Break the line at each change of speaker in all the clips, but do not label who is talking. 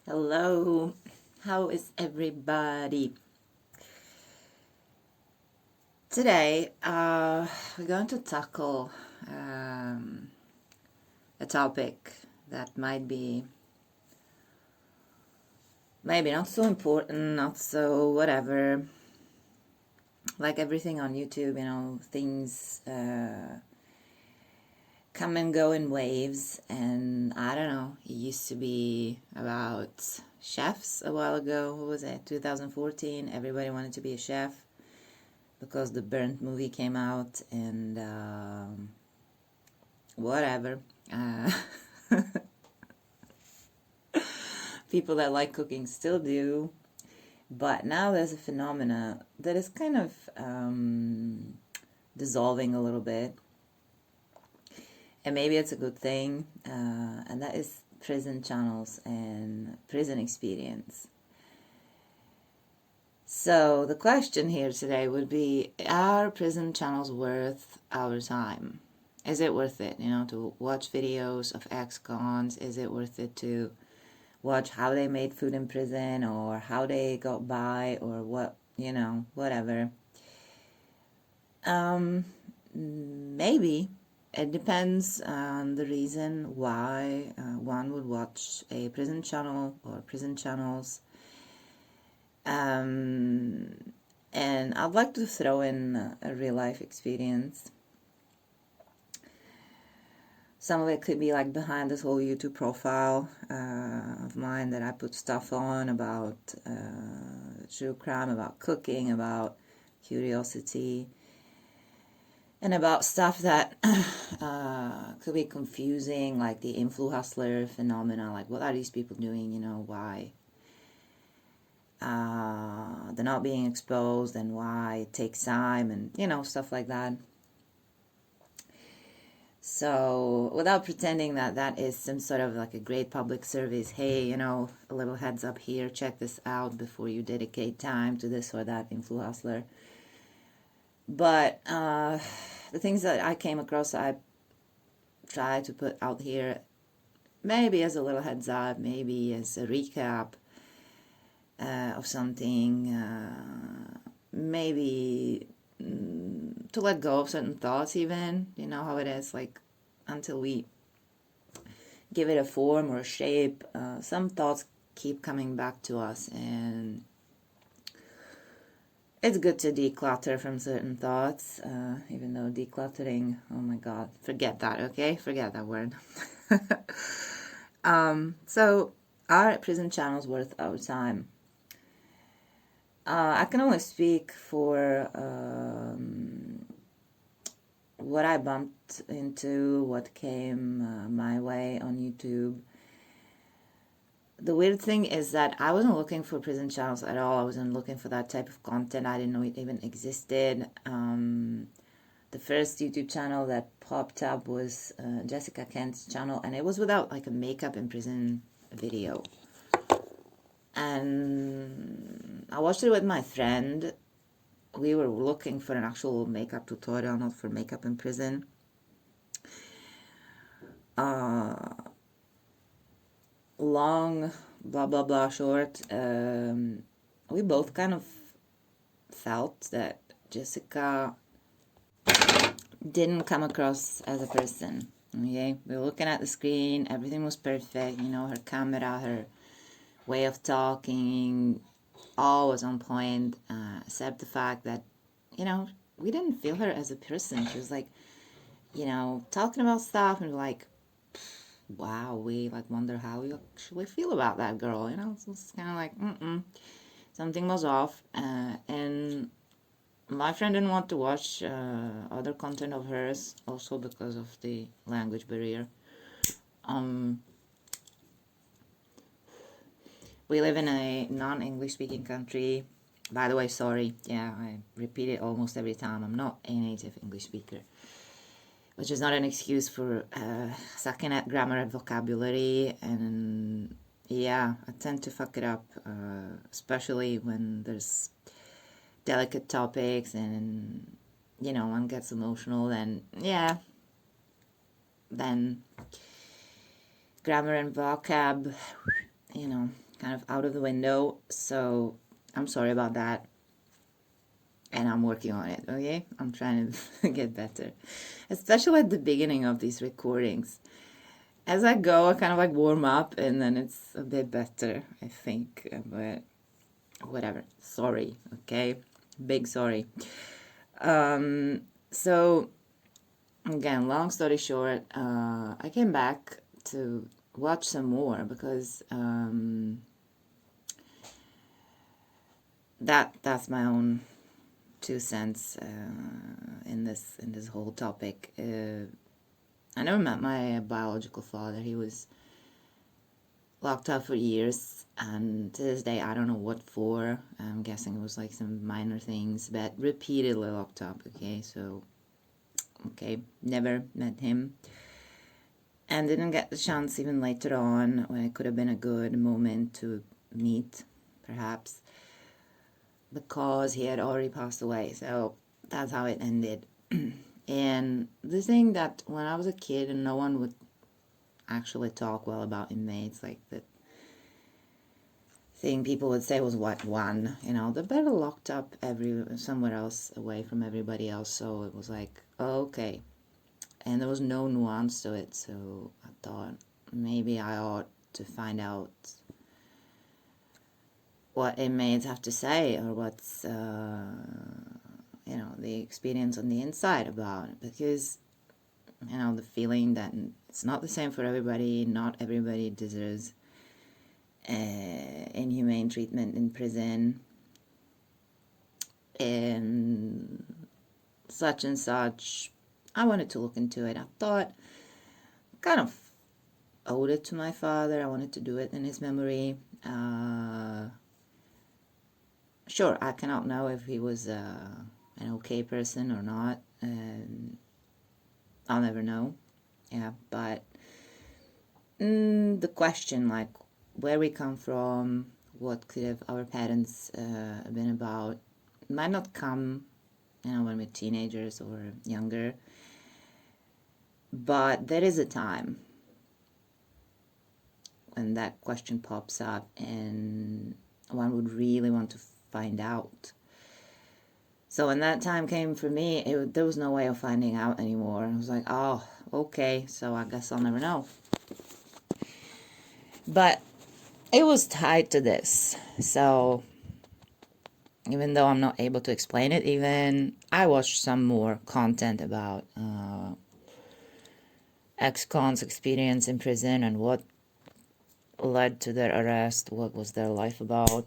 Hello, how is everybody? Today, we're going to tackle a topic that might be maybe not so important, not so whatever. Like everything on YouTube, things come and go in waves, and I don't know, it used to be about chefs a while ago. What was it, 2014? Everybody wanted to be a chef because the Burnt movie came out, and whatever. People that like cooking still do, but now there's a phenomena that is kind of dissolving a little bit, and maybe it's a good thing, and that is prison channels and prison experience. So the question here today would be, are prison channels worth our time? Is it worth it, to watch videos of ex-cons? Is it worth it to watch how they made food in prison, or how they got by, or what, whatever? Maybe. It depends on the reason why one would watch a prison channel or prison channels. And I'd like to throw in a real life experience. Some of it could be like behind this whole YouTube profile of mine that I put stuff on about true crime, about cooking, about curiosity, and about stuff that could be confusing, like the influ hustler phenomena, like what are these people doing, why they're not being exposed, and why it takes time, and stuff like that. So without pretending that that is some sort of like a great public service, hey, a little heads up here, check this out before you dedicate time to this or that influ hustler. But the things that I came across, I try to put out here, maybe as a little heads up, maybe as a recap of something, maybe to let go of certain thoughts even, how it is, like until we give it a form or a shape, some thoughts keep coming back to us, and it's good to declutter from certain thoughts, even though decluttering, oh my god, forget that, okay? Forget that word. So, are prison channels worth our time? I can only speak for what I bumped into, what came my way on YouTube. The weird thing is that I wasn't looking for prison channels at all. I wasn't looking for that type of content. I didn't know it even existed. The first YouTube channel that popped up was JessicaKent's channel, and it was without like a makeup in prison video. And I watched it with my friend. We were looking for an actual makeup tutorial, not for makeup in prison. Long blah blah blah short, we both kind of felt that Jessica didn't come across as a person. Okay, we were looking at the screen, everything was perfect, her camera, her way of talking, all was on point, except the fact that, we didn't feel her as a person. She was like, talking about stuff, and we're like, wow, we like wonder how we actually feel about that girl, So it's kind of like, something was off, and my friend didn't want to watch other content of hers, also because of the language barrier. We live in a non-English speaking country. By the way, sorry, yeah, I repeat it almost every time, I'm not a native English speaker, which is not an excuse for sucking at grammar and vocabulary, and yeah, I tend to fuck it up, especially when there's delicate topics and, one gets emotional, and yeah, then grammar and vocab, kind kind of out of the window, so I'm sorry about that. And I'm working on it, okay? I'm trying to get better. Especially at the beginning of these recordings. As I go, I kind of like warm up, and then it's a bit better, I think. But whatever. Sorry, okay? Big sorry. So, again, long story short, I came back to watch some more because that's my own 2 cents in this whole topic. I never met my biological father. He was locked up for years, and to this day I don't know what for. I'm guessing it was like some minor things, but repeatedly locked up. Okay, never met him, and didn't get the chance even later on when it could have been a good moment to meet, perhaps, because he had already passed away. So that's how it ended. And the thing that when I was a kid and no one would actually talk well about inmates, like the thing people would say was what one, they're better locked up somewhere else away from everybody else. So it was like, oh, okay. And there was no nuance to it, so I thought maybe I ought to find out what inmates have to say, or what's the experience on the inside about it, because the feeling that it's not the same for everybody. Not everybody deserves inhumane treatment in prison, and such. I wanted to look into it. I thought kind of owed it to my father. I wanted to do it in his memory. Sure, I cannot know if he was an okay person or not. I'll never know. Yeah, but the question, like, where we come from, what could have our parents been about, might not come, when we're teenagers or younger. But there is a time when that question pops up and one would really want to find out. So when that time came for me, there was no way of finding out anymore. I was like, oh, okay, so I guess I'll never know. But it was tied to this. So even though I'm not able to explain it, I watched some more content about ex-cons' experience in prison and what led to their arrest, what was their life about.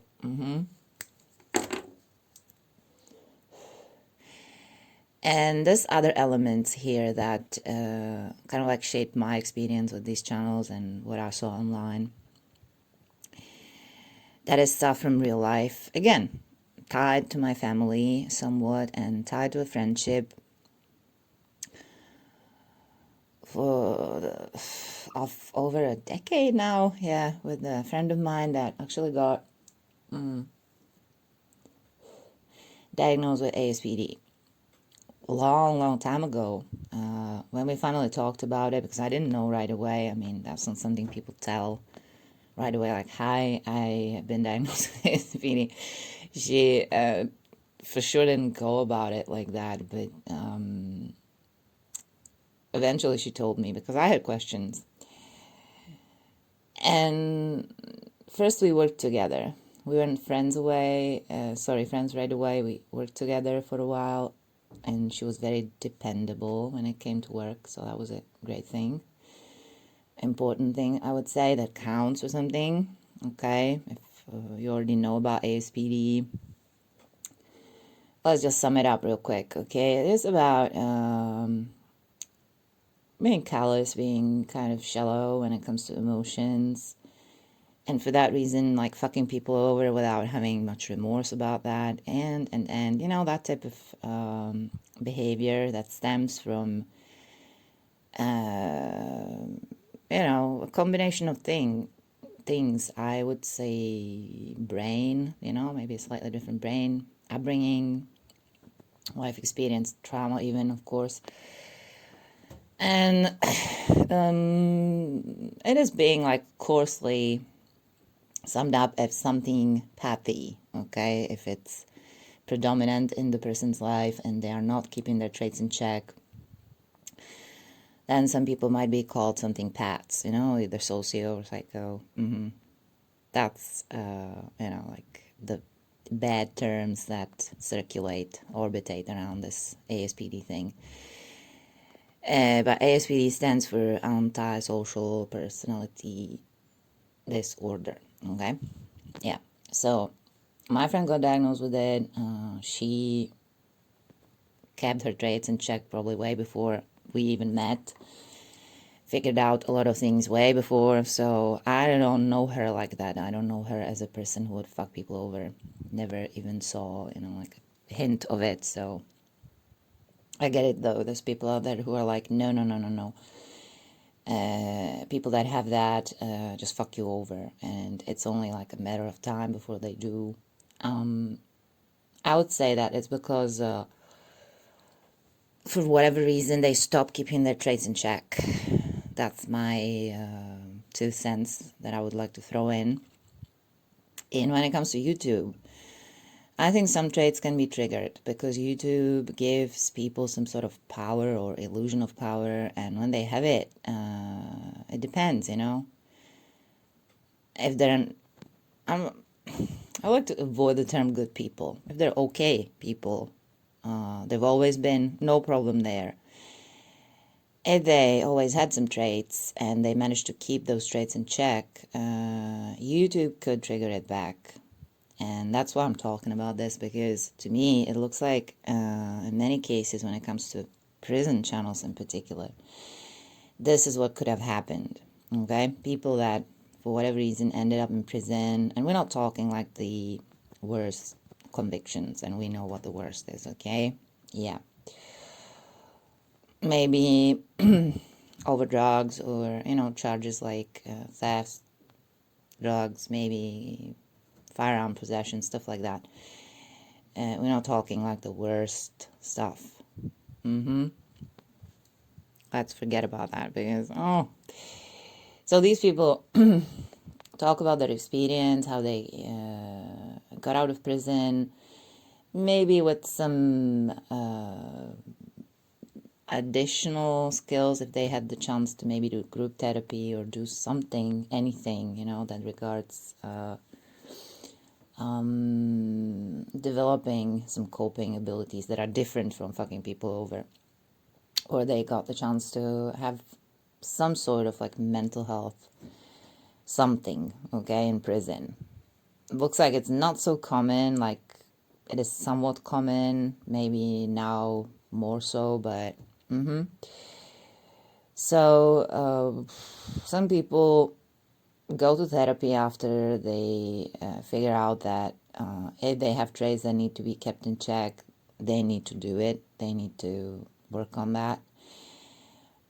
And there's other elements here that kind of like shaped my experience with these channels and what I saw online. That is stuff from real life. Again, tied to my family somewhat and tied to a friendship of over a decade now. Yeah, with a friend of mine that actually got diagnosed with ASPD. Long time ago, when we finally talked about it, because I didn't know right away. I mean, that's not something people tell right away, like, hi, I have been diagnosed with ASPD. She for sure didn't go about it like that, but eventually she told me because I had questions. And first we worked together. We weren't friends right away. We worked together for a while. And she was very dependable when it came to work, so that was a great thing. Important thing, I would say, that counts or something. Okay, if you already know about ASPD, let's just sum it up real quick. Okay, it is about being callous, being kind of shallow when it comes to emotions, and for that reason, like fucking people over without having much remorse about that, and that type of behavior that stems from a combination of things. I would say brain, maybe a slightly different brain, upbringing, life experience, trauma, even, of course. And it is being like coarsely summed up as something pathy, okay? If it's predominant in the person's life and they are not keeping their traits in check, then some people might be called something pats, you know, either socio or psycho. That's, you know, like the bad terms that orbitate around this ASPD thing. But ASPD stands for antisocial personality disorder, okay? Yeah, so my friend got diagnosed with it. She kept her traits in check probably way before we even met. Figured out a lot of things way before, so I don't know her like that. I don't know her as a person who would fuck people over. Never even saw, you know, like a hint of it, so I get it though. There's people out there who are like, no, no, no, no, no. People that have that just fuck you over, and it's only like a matter of time before they do. I would say that it's because for whatever reason they stop keeping their traits in check. That's my 2 cents that I would like to throw in. And when it comes to YouTube, I think some traits can be triggered because YouTube gives people some sort of power or illusion of power, and when they have it, it depends, you know. If they're, I like to avoid the term good people. If they're okay people, they've always been, no problem there. If they always had some traits and they managed to keep those traits in check, YouTube could trigger it back. And that's why I'm talking about this, because to me it looks like in many cases when it comes to prison channels in particular, this is what could have happened. Okay, people that for whatever reason ended up in prison, and we're not talking like the worst convictions, and we know what the worst is, okay? Yeah. Maybe over drugs, or, you know, charges like theft, drugs, maybe firearm possession, stuff like that. We're not talking like the worst stuff. Let's forget about that, because, oh. So these people talk about their experience, how they got out of prison, maybe with some additional skills if they had the chance to maybe do group therapy or do something, anything, you know, that regards developing some coping abilities that are different from fucking people over. Or they got the chance to have some sort of like mental health something, okay, in prison. It looks like it's not so common, like it is somewhat common, maybe now more so, but so some people go to therapy after they figure out that if they have traits that need to be kept in check, they need to do it. They need to work on that.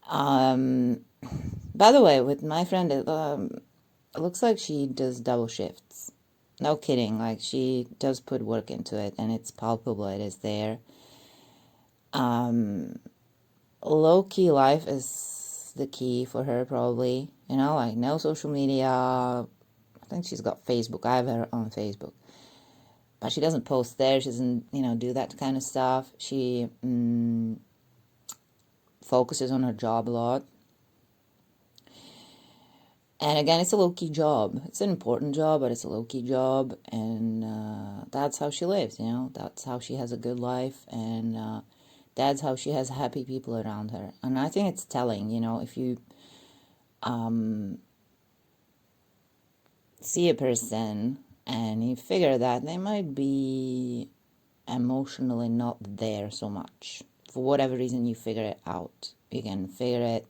By the way, with my friend, it looks like she does double shifts. No kidding, like she does put work into it, and it's palpable, it is there. Low-key life is the key for her, probably. You know, like no social media. I think she's got Facebook. I have her on Facebook. But she doesn't post there. She doesn't, you know, do that kind of stuff. She focuses on her job a lot. And again, it's a low-key job. It's an important job, but it's a low-key job. And that's how she lives, you know. That's how she has a good life. And that's how she has happy people around her. And I think it's telling, you know, if you see a person and you figure that they might be emotionally not there so much. For whatever reason, you figure it out. You can figure it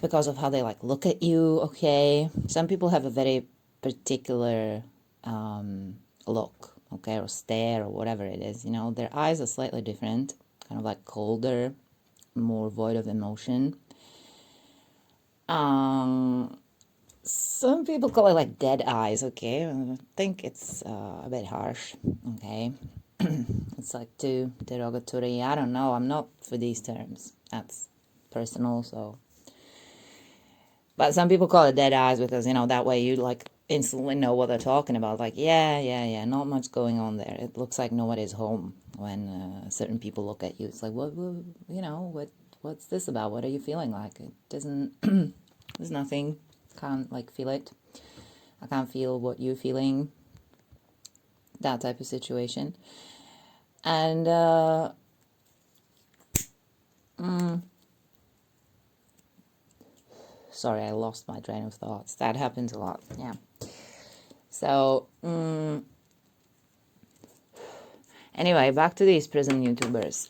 because of how they like look at you, okay? Some people have a very particular look, okay, or stare, or whatever it is, you know. Their eyes are slightly different, kind of like colder, more void of emotion. Some people call it like dead eyes, okay? I think it's a bit harsh, okay? It's like too derogatory. I don't know. I'm not for these terms. That's personal, so. But some people call it dead eyes because, you know, that way you like instantly know what they're talking about. Like, yeah, not much going on there. It looks like nobody's home when certain people look at you. It's like, what you know, what's this about? What are you feeling like? It doesn't, there's nothing. Can't like feel it. I can't feel what you're feeling. That type of situation. And, sorry, I lost my train of thoughts. That happens a lot. Yeah. So, anyway, back to these prison YouTubers.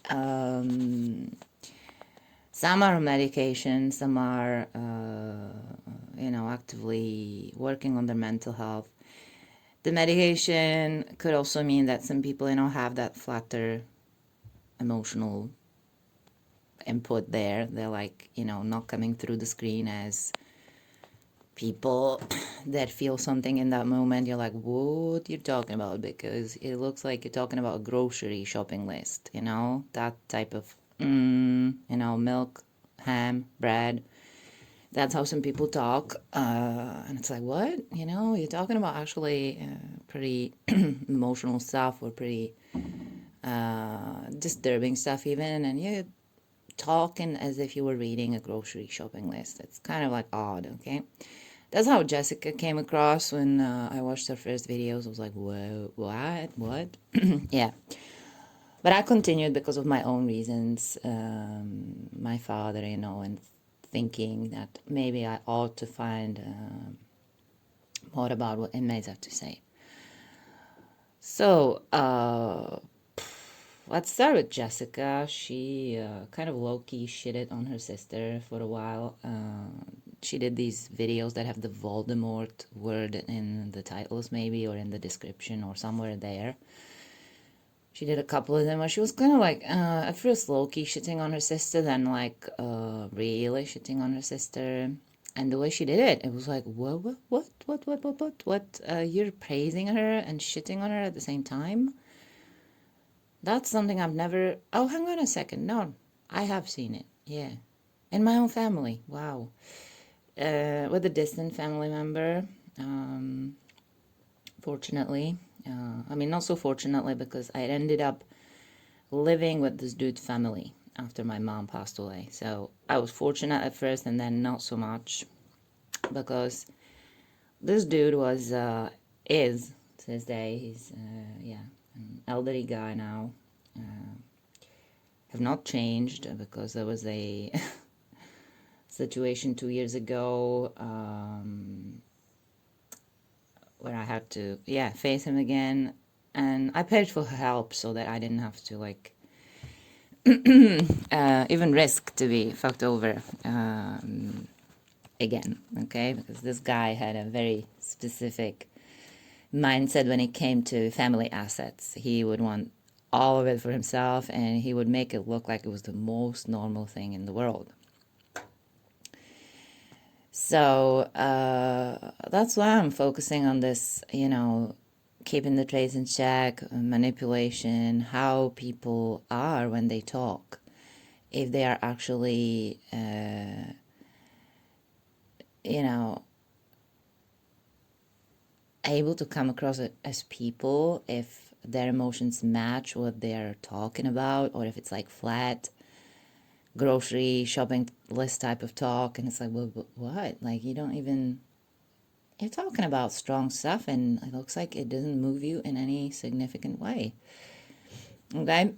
Some are on medication, some are, you know, actively working on their mental health. The medication could also mean that some people, you know, have that flatter emotional input there. They're like, you know, not coming through the screen as people that feel something in that moment. You're like, what you're talking about? Because it looks like you're talking about a grocery shopping list, you know, that type of, you know, milk, ham, bread. That's how some people talk. And it's like, what? You know, you're talking about actually pretty emotional stuff or pretty disturbing stuff even. And you're talking as if you were reading a grocery shopping list. It's kind of like odd, okay? That's how Jessica came across when I watched her first videos. I was like, whoa, what? Yeah. But I continued because of my own reasons. My father, you know, and thinking that maybe I ought to find more about what inmates have to say. So, let's start with Jessica. She kind of low-key shitted on her sister for a while. She did these videos that have the Voldemort word in the titles maybe, or in the description or somewhere there. She did a couple of them where she was kind of like, at first low-key shitting on her sister, then like really shitting on her sister. And the way she did it, it was like, what? You're praising her and shitting on her at the same time? That's something I've never... Oh, hang on a second. No, I have seen it. Yeah. In my own family. Wow. With a distant family member. Fortunately. I mean, not so fortunately, because I ended up living with this dude's family after my mom passed away. So I was fortunate at first and then not so much. Because this dude is, to this day, he's, an elderly guy now. Have not changed because there was a situation 2 years ago where I had to, face him again. And I paid for help so that I didn't have to, like, even risk to be fucked over again, okay? Because this guy had a very specific mindset when it came to family assets. He would want all of it for himself, and he would make it look like it was the most normal thing in the world. So that's why I'm focusing on this, you know, keeping the trace in check, manipulation, how people are when they talk. If they are actually, you know, able to come across as people, if their emotions match what they're talking about, or if it's like flat grocery shopping list type of talk, and it's like, well, what? Like, you don't even, you're talking about strong stuff, and it looks like it doesn't move you in any significant way. Okay,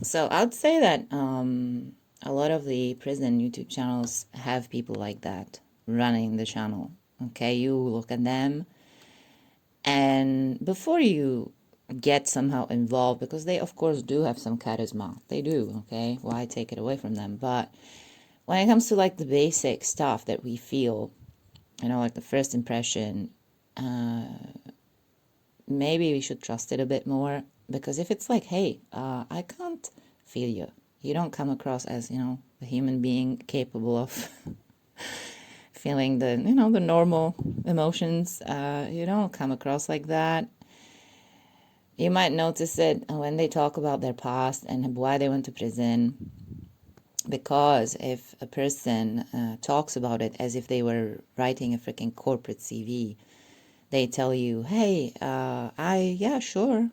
so I'd say that a lot of the prison YouTube channels have people like that running the channel. Okay, you look at them, and before you get somehow involved, because they of course do have some charisma, they do, okay, why take it away from them? But when it comes to like the basic stuff that we feel, you know, like the first impression, maybe we should trust it a bit more. Because if it's like, hey, I can't feel you, you don't come across as, you know, a human being capable of feeling the, you know, the normal emotions, you don't come across like that. You might notice it when they talk about their past and why they went to prison. Because if a person talks about it as if they were writing a freaking corporate CV, they tell you, hey, yeah, sure,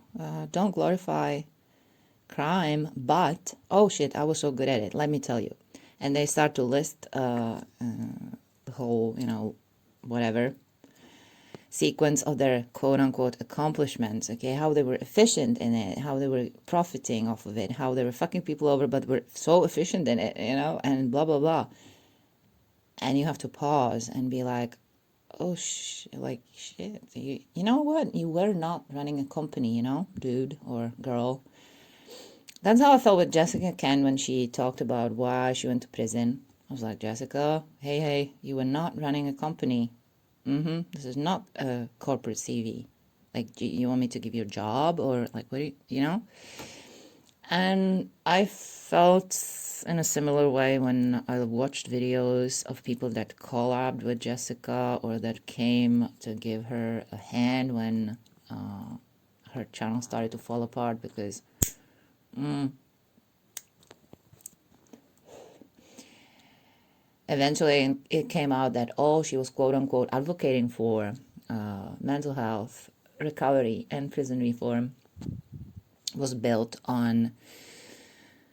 don't glorify crime, but, oh shit, I was so good at it, let me tell you. And they start to list the whole, whatever, sequence of their quote-unquote accomplishments, okay, how they were efficient in it, how they were profiting off of it, how they were fucking people over but were so efficient in it, and blah, blah, blah. And you have to pause and be like, oh, shit, you know what? You were not running a company, dude or girl. That's how I felt with JessicaKent when she talked about why she went to prison. I was like, Jessica, hey, you were not running a company. This is not a corporate CV. Like, do you want me to give you a job or like, what do you? And I felt in a similar way when I watched videos of people that collabed with Jessica or that came to give her a hand when her channel started to fall apart because eventually it came out that all she was quote-unquote advocating for mental health, recovery, and prison reform was built on,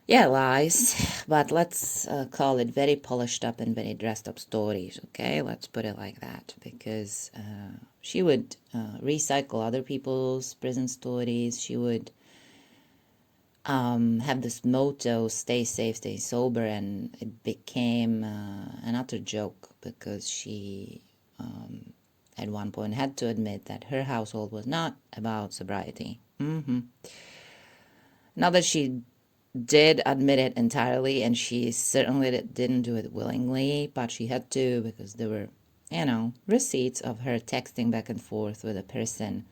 lies, but let's call it very polished up and very dressed up stories, okay? Let's put it like that, because she would recycle other people's prison stories. She would have this motto, stay safe, stay sober, and it became an utter joke because she at one point had to admit that her household was not about sobriety. Not that she did admit it entirely, and she certainly didn't do it willingly, but she had to because there were, receipts of her texting back and forth with a person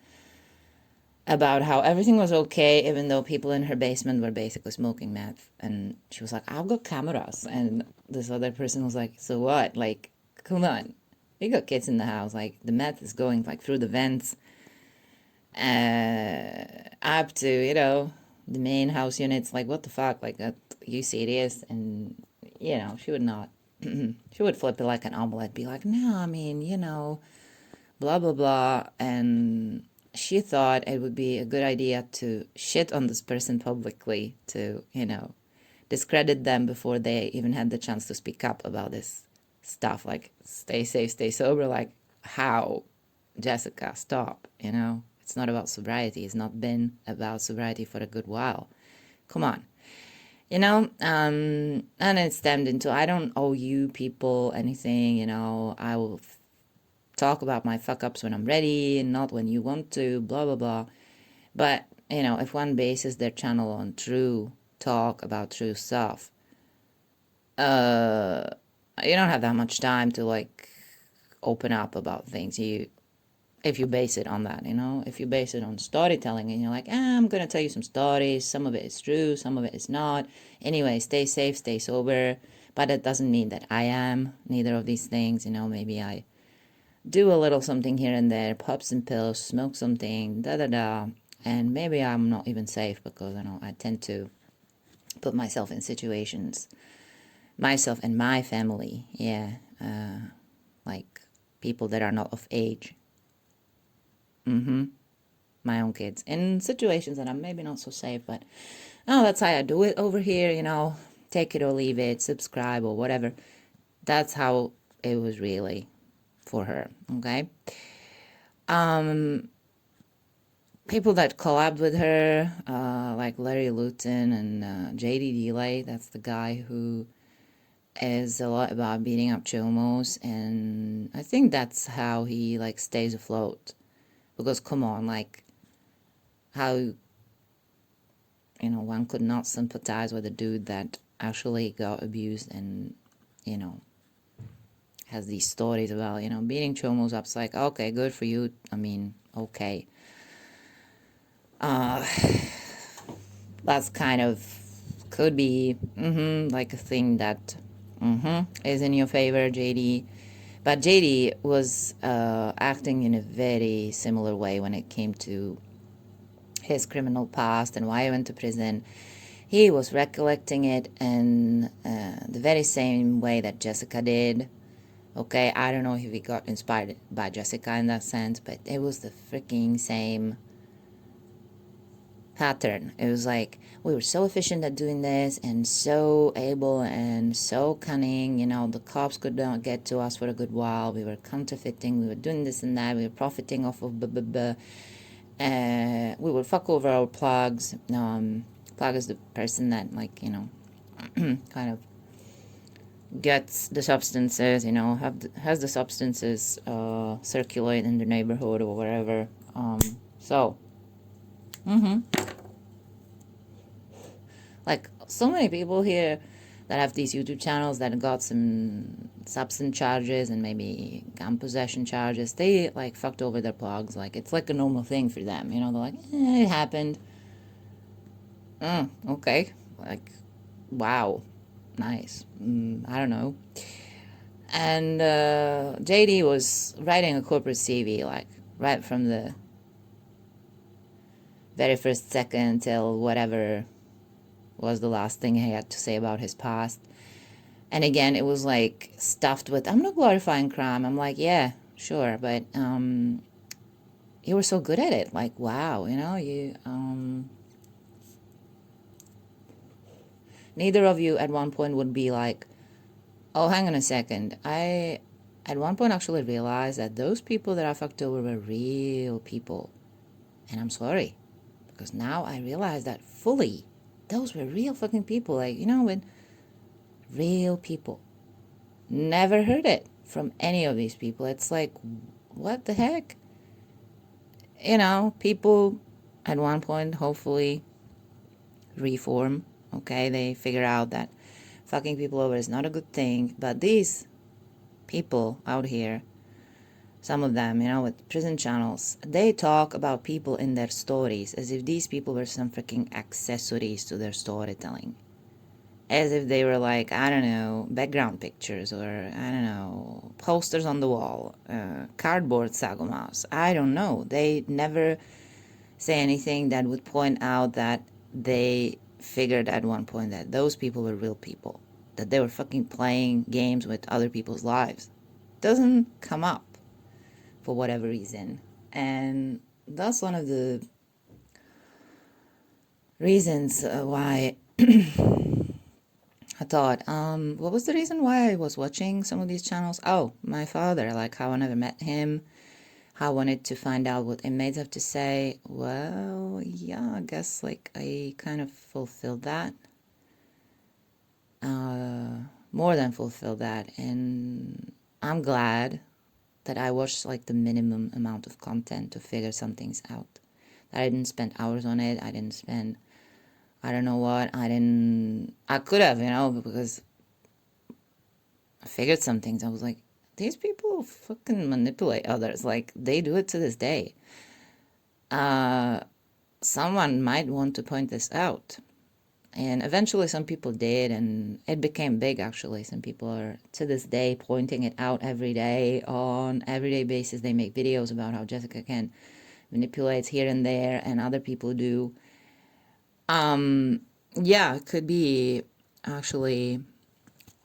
about how everything was okay, even though people in her basement were basically smoking meth. And she was like, I've got cameras. And this other person was like, so what? Like, come on. You got kids in the house. Like, the meth is going, like, through the vents up to, the main house units. Like, what the fuck? Like, you serious? And, she would not. She would flip it like an omelet, be like, no, I mean, blah, blah, blah. And she thought it would be a good idea to shit on this person publicly to, discredit them before they even had the chance to speak up about this stuff. Like, stay safe, stay sober. Like, how? Jessica, stop, It's not about sobriety. It's not been about sobriety for a good while. Come on. And it stemmed into, I don't owe you people anything, I will talk about my fuck-ups when I'm ready and not when you want to, blah, blah, blah. But, if one bases their channel on true talk about true stuff, you don't have that much time to, like, open up about things. If you base it on that, if you base it on storytelling and you're like, I'm going to tell you some stories, some of it is true, some of it is not. Anyway, stay safe, stay sober. But it doesn't mean that I am neither of these things. Maybe I do a little something here and there, pop some pills, smoke something, and maybe I'm not even safe because I tend to put myself in situations, myself and my family, like people that are not of age, my own kids, in situations that I'm maybe not so safe, but that's how I do it over here, take it or leave it, subscribe or whatever. That's how it was really for her, okay? People that collabed with her, like Larry Luton and JdDelay, that's the guy who is a lot about beating up chomos, and I think that's how he, like, stays afloat. Because, come on, like, how, one could not sympathize with a dude that actually got abused and, has these stories about, beating chomos up. It's like, okay, good for you. I mean, okay. That's kind of, could be, like a thing that, is in your favor, JD. But JD was acting in a very similar way when it came to his criminal past and why he went to prison. he was recollecting it in the very same way that Jessica did. Okay, I don't know if he got inspired by Jessica in that sense, but it was the freaking same pattern. It was like, we were so efficient at doing this and so able and so cunning, you know, the cops could not get to us for a good while. We were counterfeiting, we were doing this and that, we were profiting off of we would fuck over our plugs. Plug is the person that, like, you know, kind of gets the substances, you know, has the substances circulate in the neighborhood or wherever. Like, so many people here that have these YouTube channels that got some substance charges and maybe gun possession charges, they, like, fucked over their plugs. Like, it's like a normal thing for them, you know, they're like, it happened. Okay. Like, wow. Nice. I don't know. And JD was writing a corporate CV, like, right from the very first second till whatever was the last thing he had to say about his past. And again, it was like stuffed with, I'm not glorifying crime. I'm like, yeah, sure, but you were so good at it. Like, wow, you know, you neither of you at one point would be like, oh, hang on a second. I at one point actually realized that those people that I fucked over were real people. And I'm sorry, because now I realize that fully. Those were real fucking people. Like, you know, when real people. Never heard it from any of these people. It's like, what the heck? You know, people at one point hopefully reform. Okay, they figure out that fucking people over is not a good thing. But these people out here, some of them, you know, with prison channels, they talk about people in their stories as if these people were some freaking accessories to their storytelling. As if they were like, I don't know, background pictures or, I don't know, posters on the wall, cardboard sagomas. I don't know. They never say anything that would point out that they figured at one point that those people were real people, that they were fucking playing games with other people's lives. Doesn't come up for whatever reason. And that's one of the reasons why I thought, what was the reason why I was watching some of these channels? Oh, my father, like how I never met him, how I wanted to find out what inmates have to say. Well, yeah, I guess like I kind of fulfilled that. More than fulfilled that. And I'm glad that I watched like the minimum amount of content to figure some things out. That I didn't spend hours on it. I didn't spend, I don't know what. I could have, you know, because I figured some things. I was like, these people fucking manipulate others. Like, they do it to this day. Someone might want to point this out. And eventually some people did, and it became big, actually. Some people are, to this day, pointing it out every day. On everyday basis, they make videos about how JessicaKent manipulates here and there, and other people do. Yeah, it could be, actually,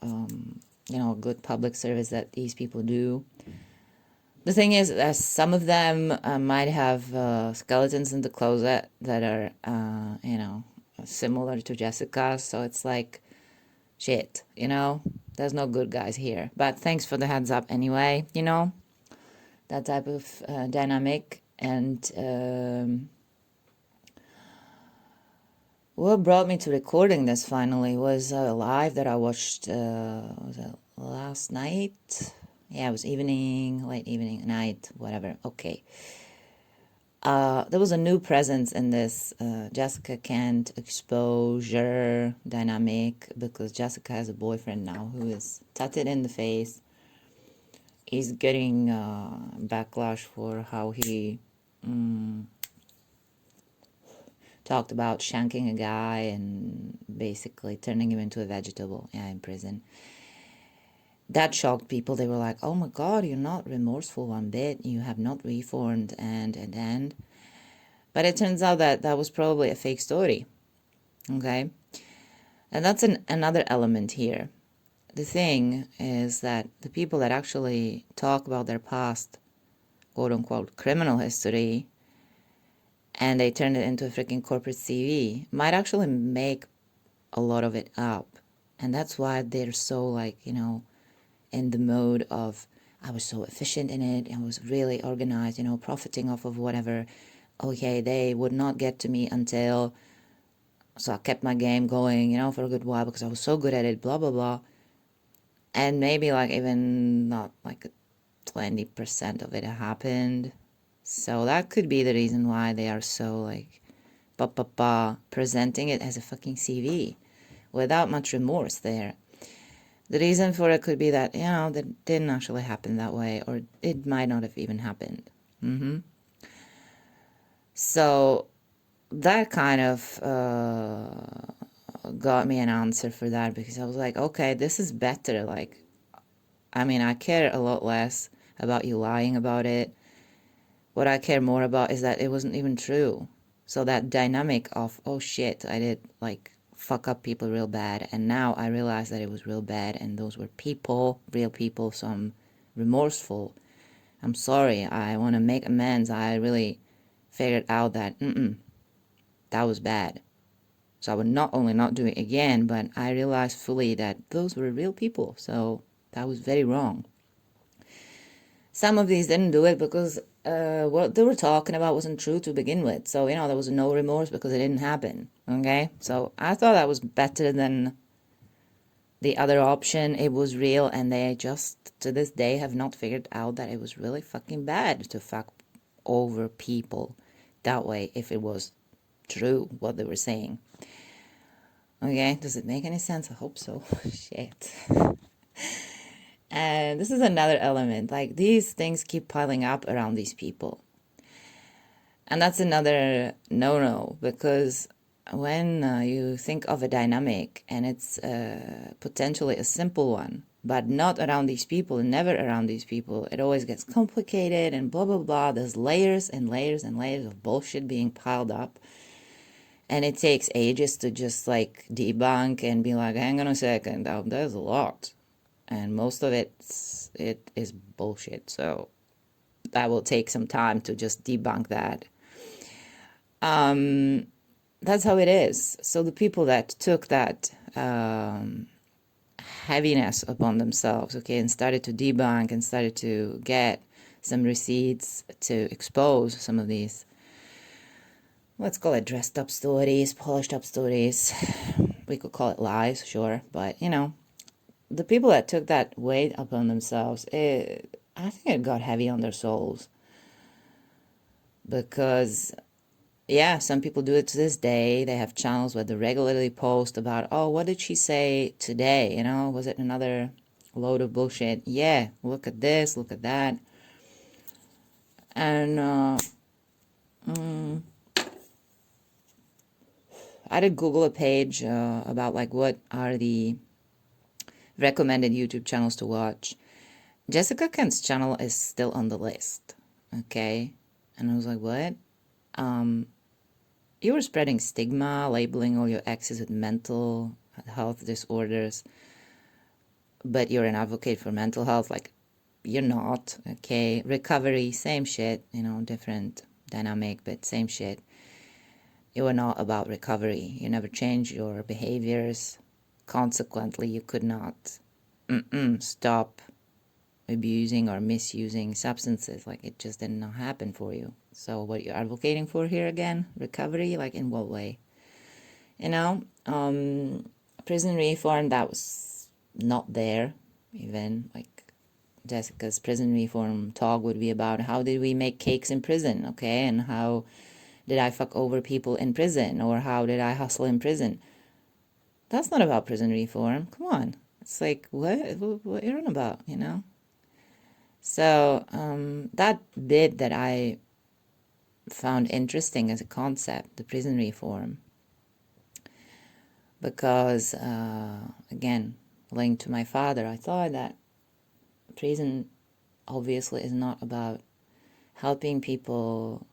you know, a good public service that these people do. The thing is, some of them might have skeletons in the closet that are, you know, similar to Jessica. So it's like, shit, you know, there's no good guys here. But thanks for the heads up anyway, you know, that type of dynamic. And what brought me to recording this finally was a live that I watched, was it last night? Yeah, it was evening, late evening, night, whatever. Okay. There was a new presence in this JessicaKent exposure dynamic, because Jessica has a boyfriend now who is tutted in the face. He's getting backlash for how he talked about shanking a guy and basically turning him into a vegetable, yeah, in prison. That shocked people. They were like, oh my God, you're not remorseful one bit. You have not reformed and. But it turns out that that was probably a fake story. okay? And that's another element here. The thing is that the people that actually talk about their past, quote-unquote, criminal history, and they turn it into a freaking corporate CV, might actually make a lot of it up. And that's why they're so, like, you know, in the mode of, I was so efficient in it, and was really organized, you know, profiting off of whatever. Okay, they would not get to me until, so I kept my game going, you know, for a good while because I was so good at it, blah, blah, blah. And maybe, like, even not like 20% of it happened. So that could be the reason why they are so, like, presenting it as a fucking CV without much remorse there. The reason for it could be that, you know, that didn't actually happen that way, or it might not have even happened. So that kind of got me an answer for that, because I was like, okay, this is better. Like, I mean, I care a lot less about you lying about it. What I care more about is that it wasn't even true. So that dynamic of, oh shit, I did, like, fuck up people real bad, and now I realize that it was real bad, and those were people, real people, so I'm remorseful. I'm sorry, I want to make amends. I really figured out that, that was bad. So I would not only not do it again, but I realized fully that those were real people, so that was very wrong. Some of these didn't do it because what they were talking about wasn't true to begin with. So, you know, there was no remorse because it didn't happen. Okay? So I thought that was better than the other option. It was real, and they just, to this day, have not figured out that it was really fucking bad to fuck over people that way if it was true, what they were saying. Okay? Does it make any sense? I hope so. Shit. And this is another element. Like, these things keep piling up around these people. And that's another no-no, because when you think of a dynamic and it's potentially a simple one, but not around these people, never around these people, it always gets complicated and blah, blah, blah. There's layers and layers and layers of bullshit being piled up. And it takes ages to just, like, debunk and be like, hang on a second, there's a lot. And most of it is bullshit. So that will take some time to just debunk that. That's how it is. So the people that took that heaviness upon themselves, okay, and started to debunk and started to get some receipts to expose some of these, let's call it dressed up stories, polished up stories. We could call it lies, sure. But, you know, the people that took that weight upon themselves, I think it got heavy on their souls. Because, yeah, some people do it to this day. They have channels where they regularly post about, oh, what did she say today? You know, was it another load of bullshit? Yeah, look at this, look at that. And I did Google a page about, like, what are the recommended YouTube channels to watch. JessicaKent's channel is still on the list, okay? And I was like, what? You were spreading stigma, labeling all your exes with mental health disorders, but you're an advocate for mental health. Like, you're not, okay? Recovery, same shit, you know, different dynamic, but same shit. You are not about recovery. You never change your behaviors. Consequently, you could not stop abusing or misusing substances. Like, it just did not happen for you. So what you're advocating for here again, recovery, like, in what way? You know, prison reform, that was not there even. Like, Jessica's prison reform talk would be about how did we make cakes in prison, okay? And how did I fuck over people in prison, or how did I hustle in prison? That's not about prison reform. Come on. It's like, what you're on about, you know? So that bit that I found interesting as a concept, the prison reform, because, again, linked to my father, I thought that prison obviously is not about helping people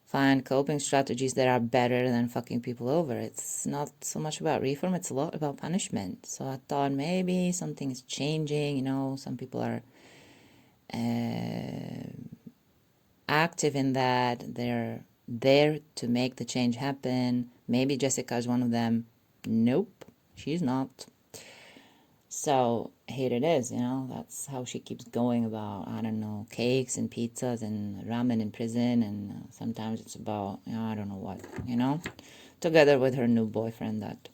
find coping strategies that are better than fucking people over. It's not so much about reform, it's a lot about punishment. So I thought maybe something is changing, you know, some people are active in that, they're there to make the change happen. Maybe Jessica is one of them. Nope, she's not. So here it is, you know, that's how she keeps going about, I don't know, cakes and pizzas and ramen in prison, and sometimes it's about, you know, I don't know what, you know, together with her new boyfriend that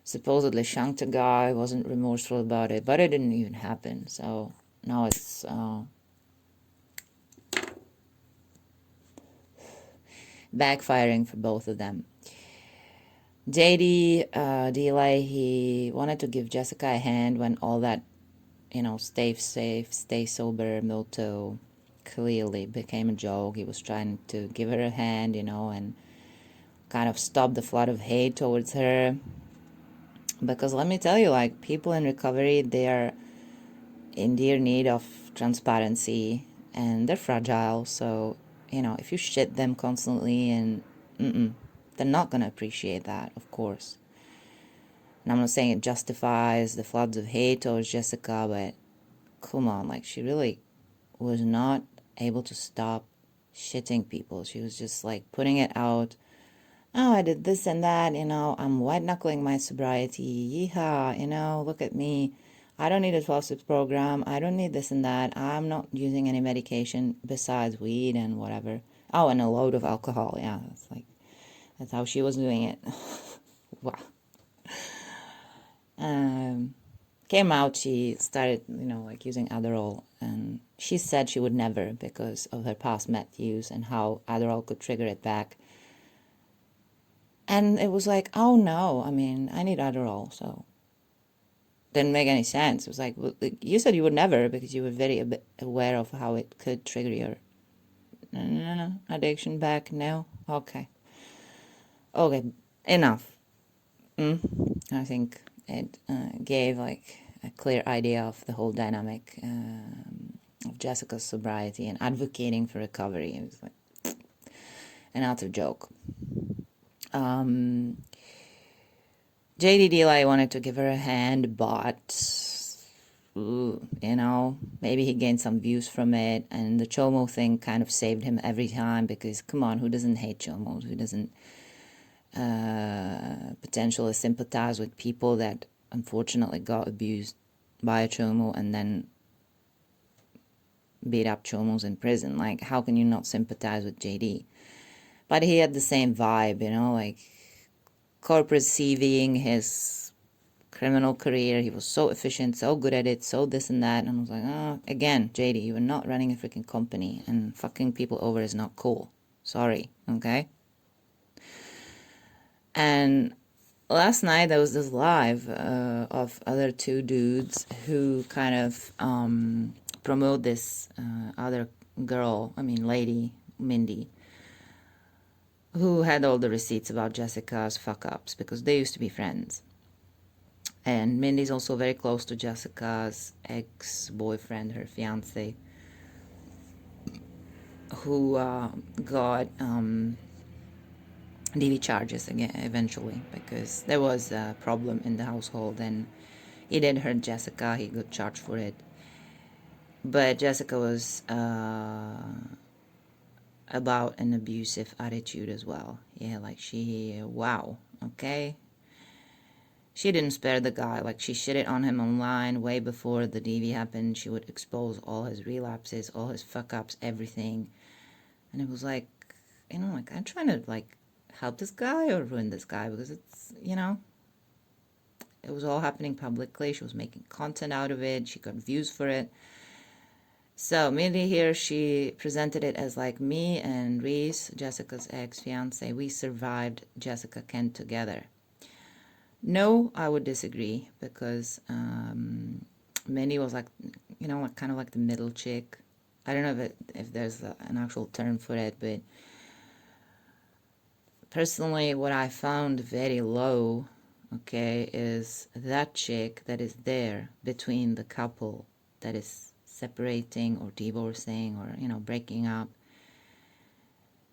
supposedly shanked a guy, wasn't remorseful about it, but it didn't even happen. So now it's backfiring for both of them. JdDelay, he wanted to give Jessica a hand when all that, you know, stay safe, stay sober motto clearly became a joke. He was trying to give her a hand, you know, and kind of stop the flood of hate towards her. Because let me tell you, like, people in recovery, they are in dear need of transparency, and they're fragile. So, you know, if you shit them constantly, and they're not going to appreciate that, of course. And I'm not saying it justifies the floods of hate towards Jessica, but come on, like, she really was not able to stop shitting people. She was just like putting it out. Oh, I did this and that, you know, I'm white knuckling my sobriety. Yeehaw, you know, look at me. I don't need a 12-step program. I don't need this and that. I'm not using any medication besides weed and whatever. Oh, and a load of alcohol. Yeah, that's how she was doing it. Wow. Came out, she started, you know, like using Adderall, and she said she would never because of her past meth use and how Adderall could trigger it back. And it was like, oh no, I mean, I need Adderall, so didn't make any sense. It was like, well, you said you would never because you were very aware of how it could trigger your addiction back. No, okay, enough. I think it gave like a clear idea of the whole dynamic of Jessica's sobriety and advocating for recovery. It was like an utter joke. JdDelay wanted to give her a hand, but you know, maybe he gained some views from it, and the Chomo thing kind of saved him every time, because come on, who doesn't hate Chomos? Who doesn't potentially sympathize with people that unfortunately got abused by a Chomo and then beat up Chomos in prison? Like, how can you not sympathize with JD? But he had the same vibe, you know, like corporate CVing his criminal career. He was so efficient, so good at it, so this and that. And I was like, oh, again, JD, you are not running a freaking company, and fucking people over is not cool. Sorry, okay? And last night there was this live of other two dudes who kind of promote this other girl, lady, Mindy, who had all the receipts about Jessica's fuck-ups because they used to be friends. And Mindy's also very close to Jessica's ex-boyfriend, her fiance, who got DV charges again eventually because there was a problem in the household and he did hurt Jessica. He got charged for it. But Jessica was about an abusive attitude as well. Yeah, like wow, okay. She didn't spare the guy. Like, she shitted on him online way before the DV happened. She would expose all his relapses, all his fuck-ups, everything. And it was like, you know, like, I'm trying to, like, help this guy or ruin this guy because it's, you know, it was all happening publicly. She was making content out of it. She got views for it. So Mindy here, she presented it as like me and Reese, Jessica's ex-fiance, we survived JessicaKent together. No, I would disagree because Mindy was like, you know, like kind of like the middle chick. I don't know if there's an actual term for it, but personally, what I found very low, okay, is that chick that is there between the couple that is separating or divorcing or, you know, breaking up.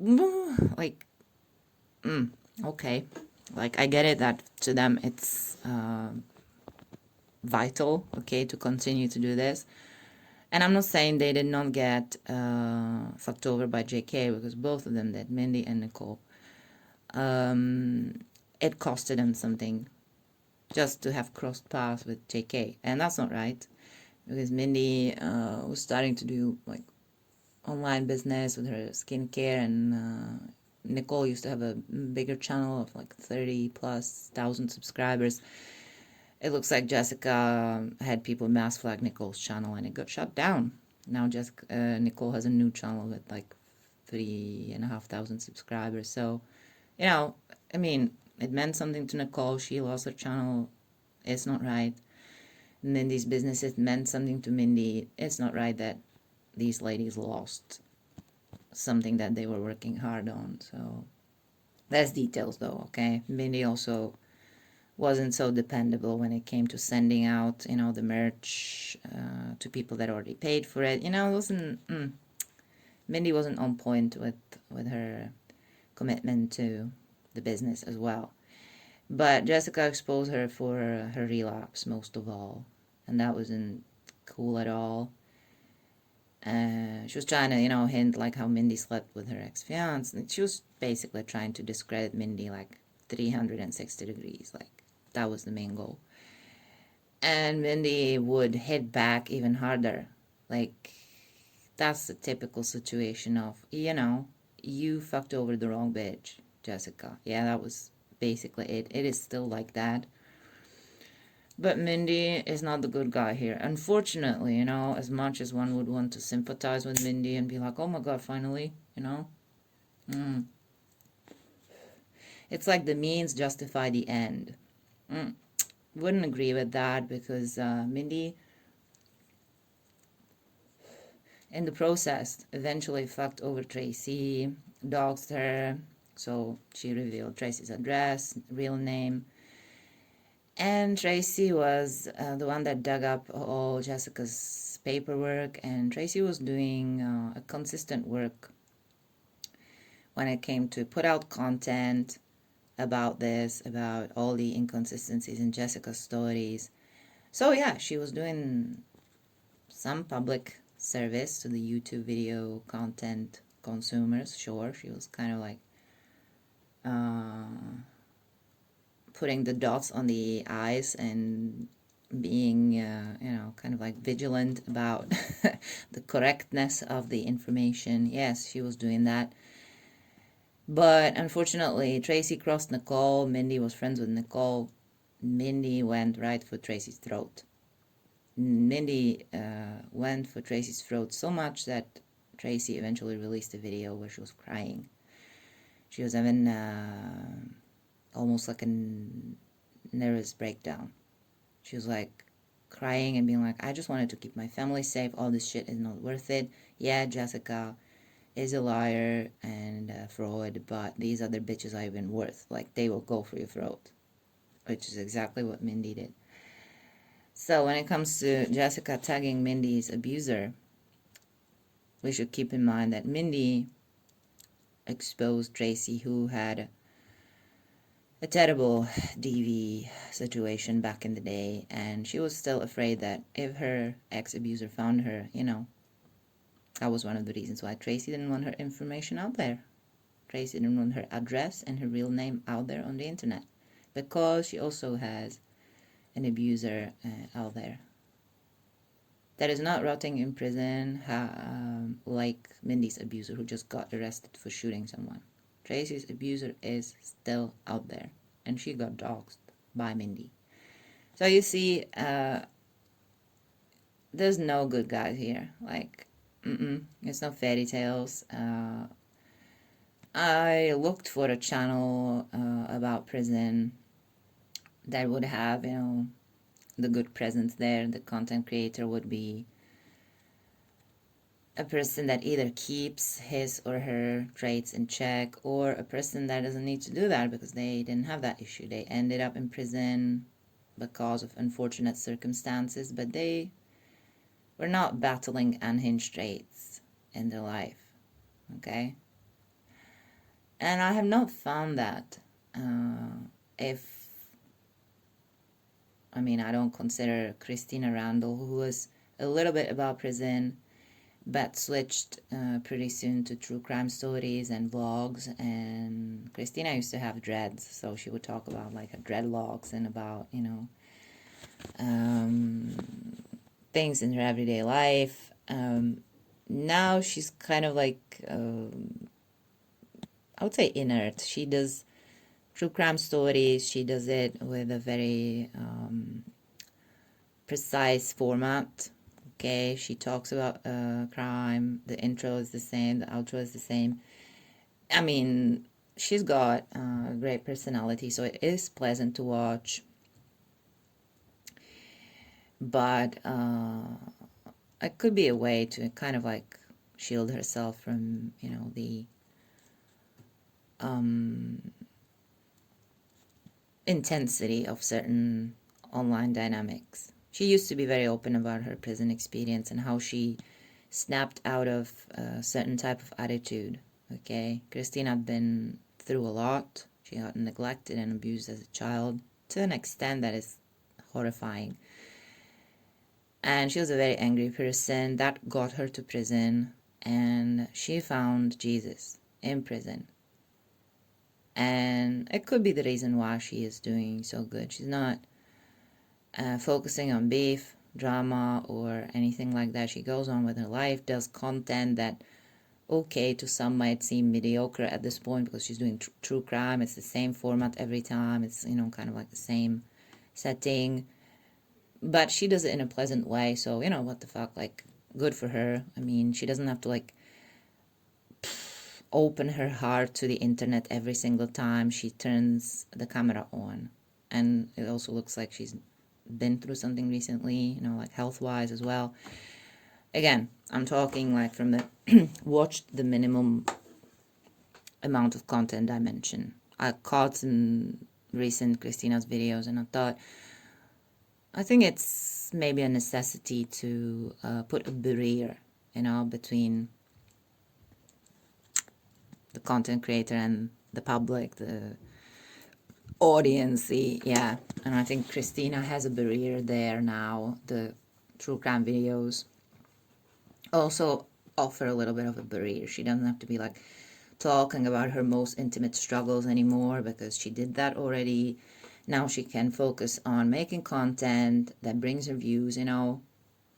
like, okay. Like, I get it that to them it's vital, okay, to continue to do this. And I'm not saying they did not get fucked over by JK, because both of them did, Mindy and Nicole. It costed them something just to have crossed paths with JK. And that's not right, because Mindy was starting to do like online business with her skincare, and Nicole used to have a bigger channel of like 30,000+ subscribers. It looks like Jessica had people mass flag Nicole's channel and it got shut down. Now Nicole has a new channel with like 3,500 subscribers. So, you know, I mean, it meant something to Nicole. She lost her channel. It's not right. And then these businesses meant something to Mindy. It's not right that these ladies lost something that they were working hard on. So that's details though, okay? Mindy also wasn't so dependable when it came to sending out, you know, the merch to people that already paid for it. You know, it wasn't, Mindy wasn't on point with her commitment to the business as well. But Jessica exposed her for her relapse most of all, and that wasn't cool at all. She was trying to, you know, hint like how Mindy slept with her ex-fiance. She was basically trying to discredit Mindy like 360 degrees. Like, that was the main goal. And Mindy would hit back even harder. Like, that's the typical situation of, you know, you fucked over the wrong bitch, Jessica. Yeah, that was basically it. It is still like that. But Mindy is not the good guy here. Unfortunately, you know, as much as one would want to sympathize with Mindy and be like, oh my god, finally, you know. It's like the means justify the end. Wouldn't agree with that, because Mindy, in the process, eventually fucked over Tracy, doxed her, so she revealed Tracy's address, real name. And Tracy was the one that dug up all Jessica's paperwork, and Tracy was doing a consistent work when it came to put out content about this, about all the inconsistencies in Jessica's stories. So yeah, she was doing some public service to the YouTube video content consumers. Sure, she was kind of like putting the dots on the I's and being, you know, kind of like vigilant about the correctness of the information. Yes, she was doing that. But unfortunately, Tracy crossed Nicole. Mindy was friends with Nicole. Mindy went right for Tracy's throat. Mindy went for Tracy's throat so much that Tracy eventually released a video where she was crying. She was having almost like a nervous breakdown. She was like crying and being like, I just wanted to keep my family safe. All this shit is not worth it. Yeah, Jessica is a liar and a fraud, but these other bitches are even worth. Like, they will go for your throat, which is exactly what Mindy did. So when it comes to Jessica tagging Mindy's abuser, we should keep in mind that Mindy exposed Tracy, who had a terrible DV situation back in the day, and she was still afraid that if her ex-abuser found her, you know, that was one of the reasons why Tracy didn't want her information out there. Tracy didn't want her address and her real name out there on the internet, because she also has an abuser out there that is not rotting in prison like Mindy's abuser, who just got arrested for shooting someone. Tracy's abuser is still out there, and she got doxxed by Mindy. So you see, there's no good guys here. Like, it's no fairy tales. I looked for a channel about prison that would have, you know, the good presence there. The content creator would be a person that either keeps his or her traits in check, or a person that doesn't need to do that because they didn't have that issue. They ended up in prison because of unfortunate circumstances, but they were not battling unhinged traits in their life, okay? And I have not found that. I don't consider ChristinaRandall, who was a little bit about prison, but switched pretty soon to true crime stories and vlogs. And Christina used to have dreads, so she would talk about like her dreadlocks and about, things in her everyday life. Now she's kind of like, I would say inert. She does true crime stories. She does it with a very precise format. Okay, she talks about crime. The intro is the same. The outro is the same. I mean, she's got a great personality, so it is pleasant to watch. But it could be a way to kind of like shield herself from, the intensity of certain online dynamics. She used to be very open about her prison experience and how she snapped out of a certain type of attitude. Okay, Christina had been through a lot. She got neglected and abused as a child to an extent that is horrifying. And she was a very angry person. That got her to prison, and she found Jesus in prison. And it could be the reason why she is doing so good. She's not focusing on beef, drama, or anything like that. She goes on with her life, does content that, okay, to some might seem mediocre at this point because she's doing true crime. It's the same format every time. It's, kind of like the same setting. But she does it in a pleasant way, so, what the fuck, like, good for her. I mean, she doesn't have to, like, open her heart to the internet every single time she turns the camera on. And it also looks like she's been through something recently, like health-wise as well. Again, I'm talking, like, from the watched the minimum amount of content I mentioned. I caught some recent Christina's videos, and I think it's maybe a necessity to put a barrier, between the content creator and the public, the audience, and I think Christina has a barrier there now. The true crime videos also offer a little bit of a barrier. She doesn't have to be like talking about her most intimate struggles anymore because she did that already. Now she can focus on making content that brings her views.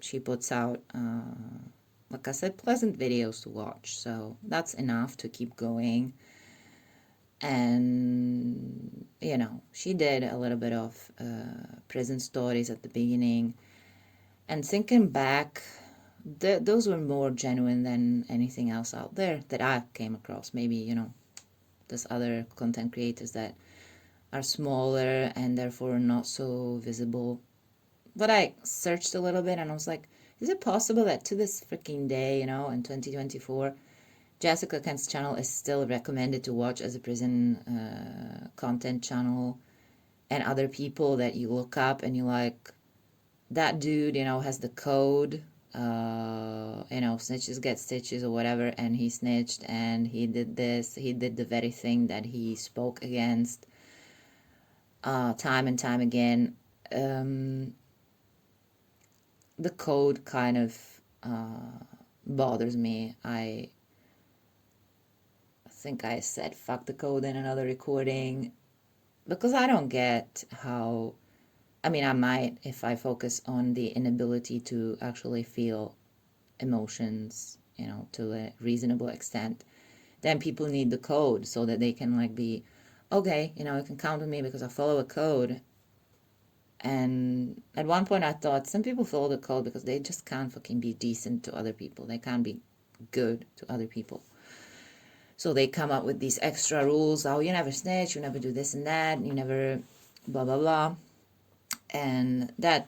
She puts out, like I said, pleasant videos to watch. So that's enough to keep going. And, she did a little bit of prison stories at the beginning. And thinking back, those were more genuine than anything else out there that I came across. Maybe, there's other content creators that are smaller and therefore not so visible. But I searched a little bit and I was like, is it possible that to this freaking day, in 2024, JessicaKent's channel is still recommended to watch as a prison content channel, and other people that you look up and you like, that dude, has the code, snitches get stitches or whatever, and he snitched and he did this, he did the very thing that he spoke against time and time again. The code kind of bothers me. I think I said fuck the code in another recording because I don't get how, I might if I focus on the inability to actually feel emotions, to a reasonable extent. Then people need the code so that they can like be, okay, you can count on me because I follow a code. And at one point I thought some people follow the code because they just can't fucking be decent to other people. They can't be good to other people. So they come up with these extra rules. Oh, you never snitch, you never do this and that, you never blah, blah, blah. And that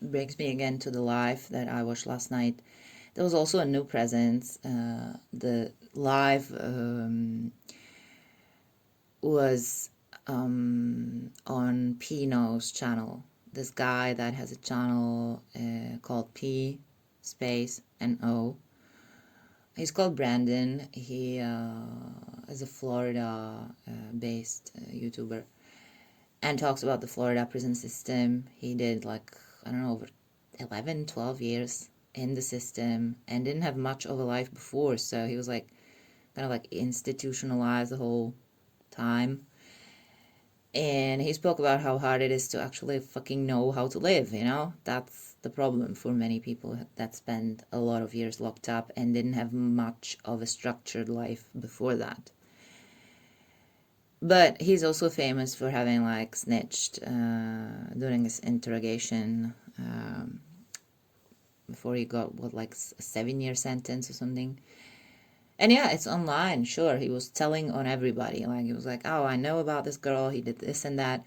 brings me again to the live that I watched last night. There was also a new presence. The live was on PNo's channel. This guy that has a channel called P space N-O. He's called Brandon. He is a Florida based YouTuber, and talks about the Florida prison system. He did like, I don't know, over 11, 12 years in the system and didn't have much of a life before, so he was like kind of like institutionalized the whole time. And he spoke about how hard it is to actually fucking know how to live, you know? That's the problem for many people that spend a lot of years locked up and didn't have much of a structured life before that. But he's also famous for having like snitched during his interrogation before he got, what, like a 7-year sentence or something. And yeah, it's online, sure. He was telling on everybody. Like, he was like, oh, I know about this girl. He did this and that.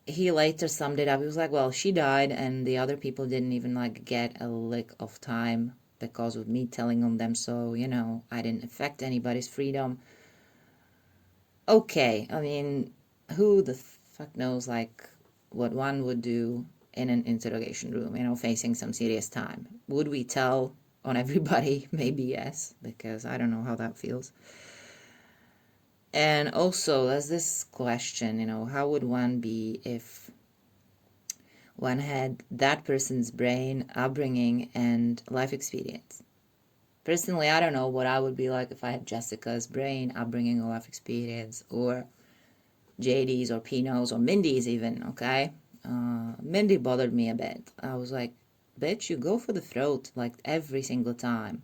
He later summed it up. He was like, well, she died and the other people didn't even, like, get a lick of time because of me telling on them. So, you know, I didn't affect anybody's freedom. Okay, I mean, who the fuck knows, like, what one would do in an interrogation room, you know, facing some serious time. Would we tell on everybody? Maybe yes, because I don't know how that feels. And also, there's this question, you know, how would one be if one had that person's brain, upbringing, and life experience? Personally, I don't know what I would be like if I had Jessica's brain, upbringing, or life experience, or JD's, or Pino's, or Mindy's even, okay? Mindy bothered me a bit. I was like, bitch, you go for the throat, like, every single time.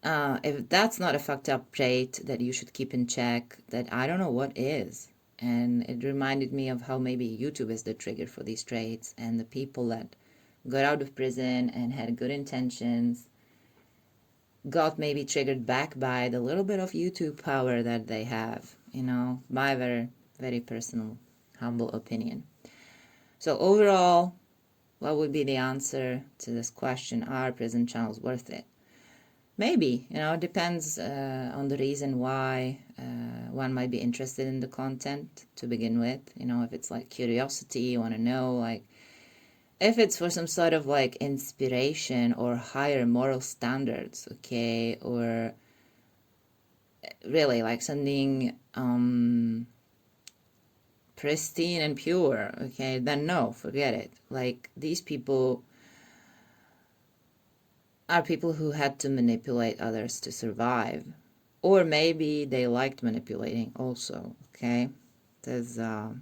If that's not a fucked up trait that you should keep in check, that I don't know what is. And it reminded me of how maybe YouTube is the trigger for these traits, and the people that got out of prison and had good intentions got maybe triggered back by the little bit of YouTube power that they have, you know, my very, very personal, humble opinion. So overall, what would be the answer to this question? Are prison channels worth it? Maybe, you know, it depends on the reason why one might be interested in the content to begin with. You know, if it's like curiosity, you want to know, like, if it's for some sort of like inspiration or higher moral standards, okay, or really like something pristine and pure, okay, then no, forget it. Like, these people are people who had to manipulate others to survive, or maybe they liked manipulating also, okay? There's a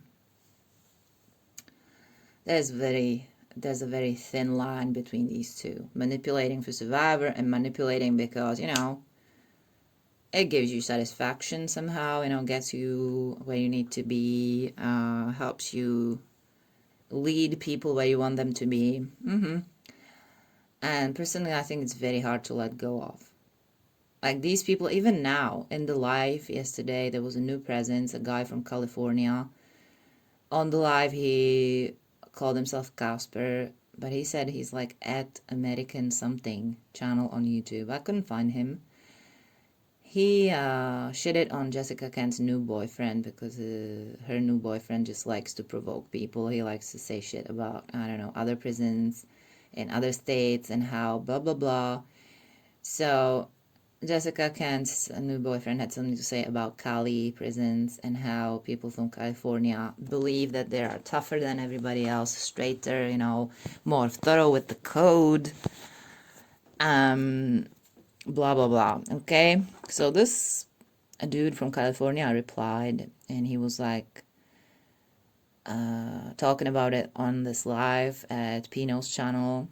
very thin line between these two: manipulating for survivor and manipulating because, you know, it gives you satisfaction somehow, you know, gets you where you need to be, helps you lead people where you want them to be. And personally, I think it's very hard to let go of. Like, these people, even now, in the live yesterday, there was a new presence, a guy from California. On the live, he called himself Casper, but he said he's like at American something channel on YouTube. I couldn't find him. He shitted on JessicaKent's new boyfriend because her new boyfriend just likes to provoke people. He likes to say shit about, I don't know, other prisons in other states and how blah, blah, blah. So JessicaKent's new boyfriend had something to say about Cali prisons and how people from California believe that they are tougher than everybody else, straighter, you know, more thorough with the code. Blah, blah, blah. Okay? So this a dude from California replied, and he was like talking about it on this live at Pino's channel.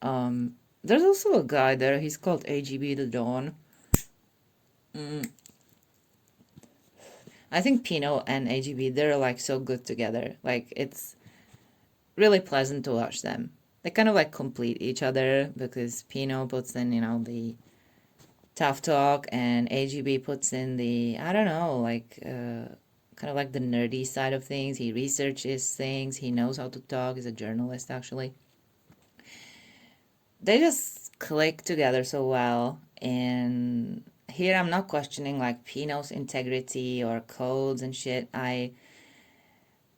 There's also a guy there, he's called AGB the Dawn. I think Pino and AGB, they're like so good together. Like, it's really pleasant to watch them. They kind of like complete each other because Pino puts in, you know, the tough talk, and AGB puts in the, I don't know, like kind of like the nerdy side of things. He researches things, he knows how to talk, he's a journalist actually. They just click together so well. And here I'm not questioning like Pino's integrity or codes and shit. I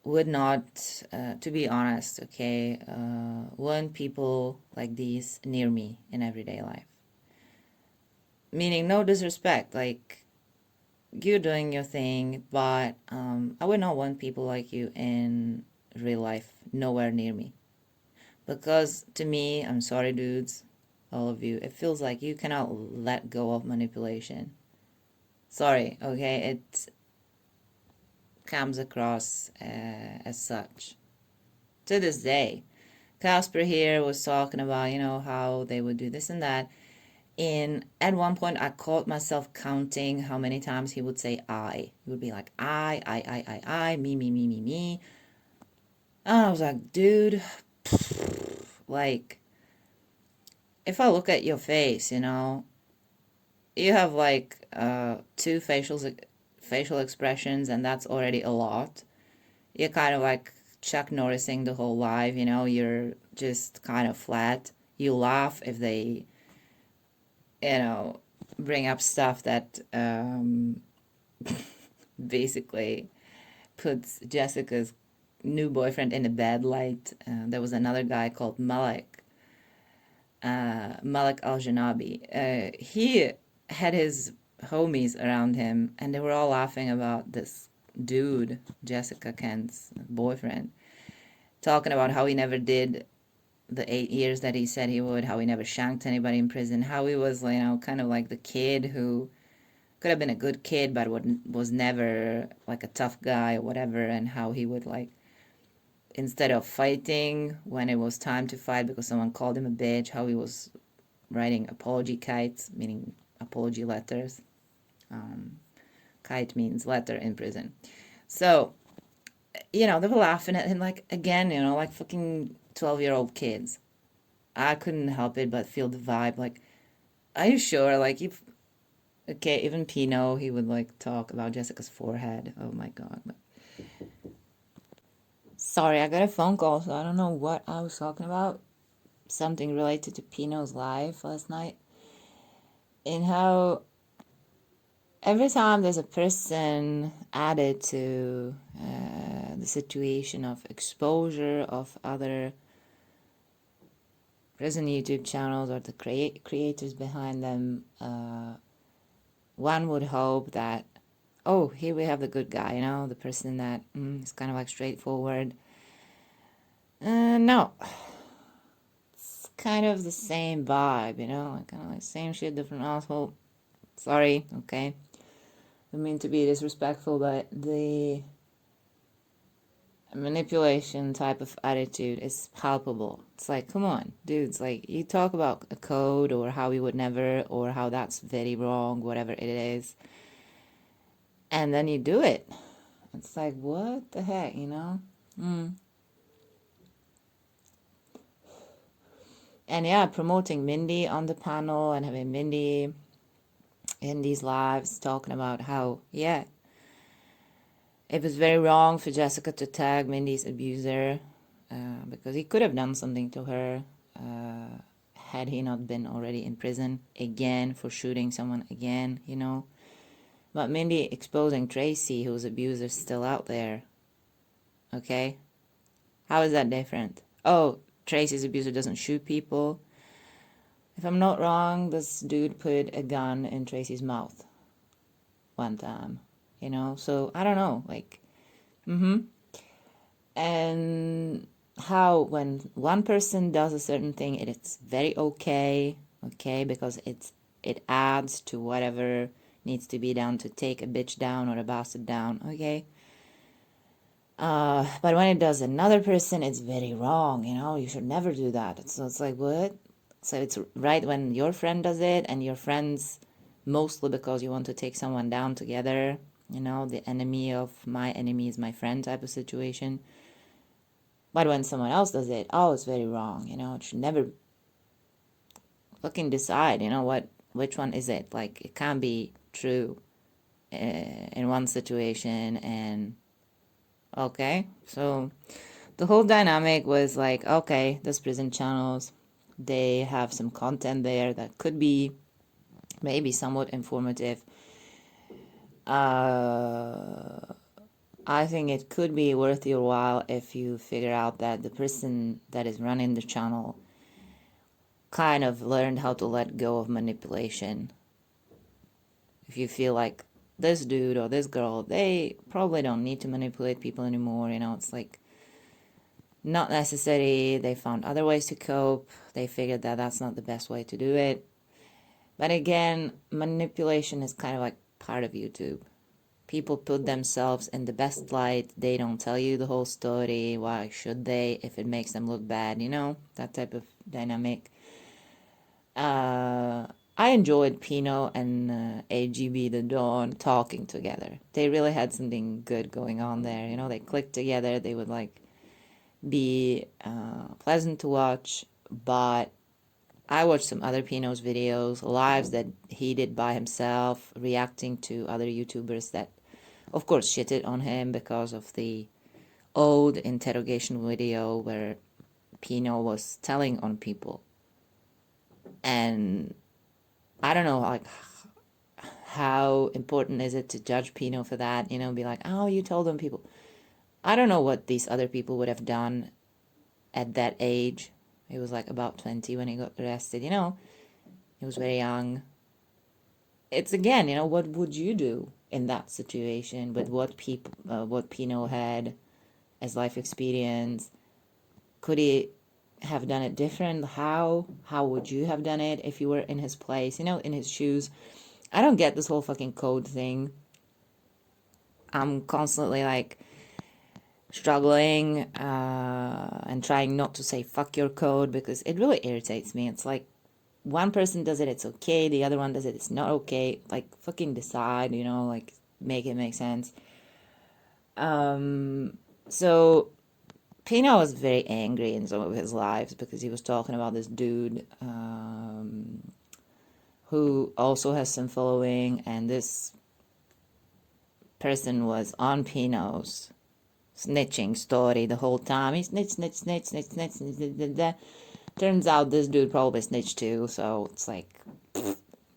would not, to be honest, okay, want people like these near me in everyday life. Meaning, no disrespect, like, you're doing your thing, but I would not want people like you in real life nowhere near me. Because to me, I'm sorry, dudes, all of you, it feels like you cannot let go of manipulation. Sorry, okay? It comes across as such. To this day, Casper here was talking about, how they would do this and that. And at one point, I caught myself counting how many times he would say I. He would be like, I, me, me. And I was like, dude, like, if I look at your face, you have like two facial expressions, and that's already a lot. You're kind of like Chuck Norrising the whole life, you're just kind of flat. You laugh if they, bring up stuff that basically puts Jessica's new boyfriend in a bad light. There was another guy called Malek, Malek Aljenabi. He had his homies around him, and they were all laughing about this dude, JessicaKent's boyfriend, talking about how he never did the 8 years that he said he would, how he never shanked anybody in prison, how he was, kind of like the kid who could have been a good kid but was never like a tough guy or whatever, and how he would instead of fighting when it was time to fight because someone called him a bitch, how he was writing apology kites, meaning apology letters. Kite means letter in prison. So, they were laughing at him again, like fucking 12-year-old kids. I couldn't help it but feel the vibe. Are you sure? Okay, even Pino, he would talk about Jessica's forehead. Oh my God. Sorry, I got a phone call, so I don't know what I was talking about. Something related to Pino's life last night. And how every time there's a person added to the situation of exposure of other prison YouTube channels or the creators behind them, one would hope that, oh, here we have the good guy, the person that is kind of straightforward. No, it's kind of the same vibe, kind of same shit, different asshole. Sorry, okay. I mean to be disrespectful, but the manipulation type of attitude is palpable. It's come on, dudes, you talk about a code or how we would never, or how that's very wrong, whatever it is, and then you do it. It's what the heck, And yeah, promoting Mindy on the panel and having Mindy in these lives talking about how, yeah, it was very wrong for Jessica to tag Mindy's abuser because he could have done something to her had he not been already in prison again for shooting someone again, But Mindy exposing Tracy, whose abuser is still out there. Okay? How is that different? Oh, Tracy's abuser doesn't shoot people. If I'm not wrong, this dude put a gun in Tracy's mouth one time, So I don't know, And how when one person does a certain thing, it's very okay, because it adds to whatever needs to be done to take a bitch down or a bastard down, okay? But when it does another person, it's very wrong, you should never do that. So it's what? So it's right when your friend does it, and your friends, mostly because you want to take someone down together, the enemy of my enemy is my friend type of situation. But when someone else does it, oh, it's very wrong, it should never fucking decide, which one is it? It can't be true in one situation, and okay, so the whole dynamic was okay, those prison channels, they have some content there that could be maybe somewhat informative. I think it could be worth your while if you figure out that the person that is running the channel kind of learned how to let go of manipulation. If you feel like this dude or this girl, they probably don't need to manipulate people anymore. It's like not necessary. They found other ways to cope. They figured that that's not the best way to do it. But again, manipulation is kind of like part of YouTube. People put themselves in the best light. They don't tell you the whole story. Why should they if it makes them look bad, that type of dynamic. I enjoyed Pino and AGB the Dawn talking together. They really had something good going on there. They clicked together. They would be pleasant to watch. But I watched some other Pino's videos, lives that he did by himself, reacting to other YouTubers that, of course, shitted on him because of the old interrogation video where Pino was telling on people. And I don't know, how important is it to judge Pino for that? Be like, oh, you told them people. I don't know what these other people would have done at that age. He was about 20 when he got arrested, He was very young. It's again, what would you do in that situation with what Pino had as life experience? Could he have done it different? How would you have done it if you were in his place, in his shoes? I don't get this whole fucking code thing. I'm constantly struggling and trying not to say fuck your code because it really irritates me. It's like one person does it, it's okay. The other one does it, it's not okay. Fucking decide, make it make sense. So Pino was very angry in some of his lives because he was talking about this dude who also has some following, and this person was on Pino's snitching story the whole time. He snitch. Turns out this dude probably snitched too, so it's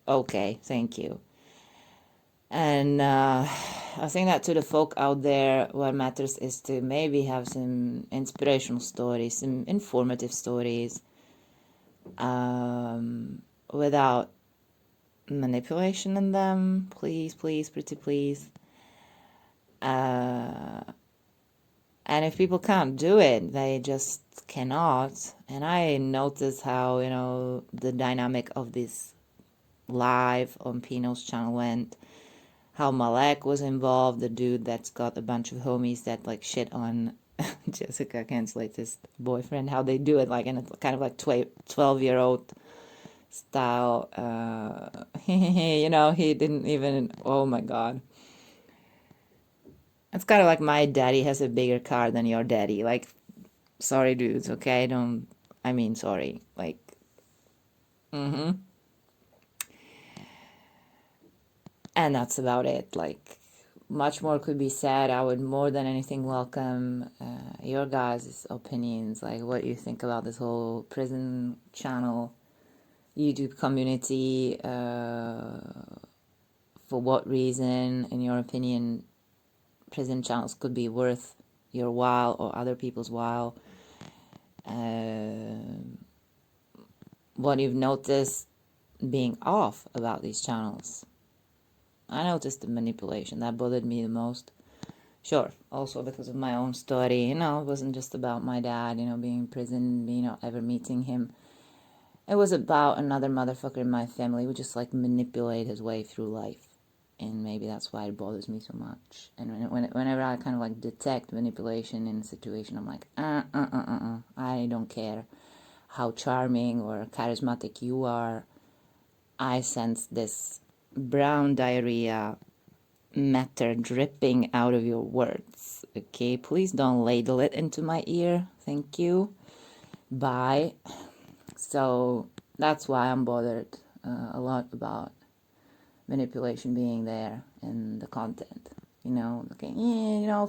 okay, thank you. And I think that to the folk out there, what matters is to maybe have some inspirational stories, some informative stories, without manipulation in them. Please, pretty please. And if people can't do it, they just cannot. And I noticed how, the dynamic of this live on Pino's channel went. How Malek was involved, the dude that's got a bunch of homies that shit on JessicaKent's latest boyfriend. How they do it in a kind of 12-year-old style. He didn't even, oh my god. It's kind of like my daddy has a bigger car than your daddy. Sorry, dudes, okay? Sorry. And that's about it. Much more could be said. I would more than anything welcome your guys' opinions. What you think about this whole prison channel, YouTube community. For what reason, in your opinion, prison channels could be worth your while or other people's while. What you've noticed being off about these channels. I noticed the manipulation. That bothered me the most. Sure, also because of my own story. It wasn't just about my dad, being in prison, me not ever meeting him. It was about another motherfucker in my family who just manipulate his way through life. And maybe that's why it bothers me so much. And whenever I kind of detect manipulation in a situation, I'm I don't care how charming or charismatic you are. I sense this brown diarrhea matter dripping out of your words. Okay, please don't ladle it into my ear. Thank you. Bye. So that's why I'm bothered a lot about manipulation being there in the content.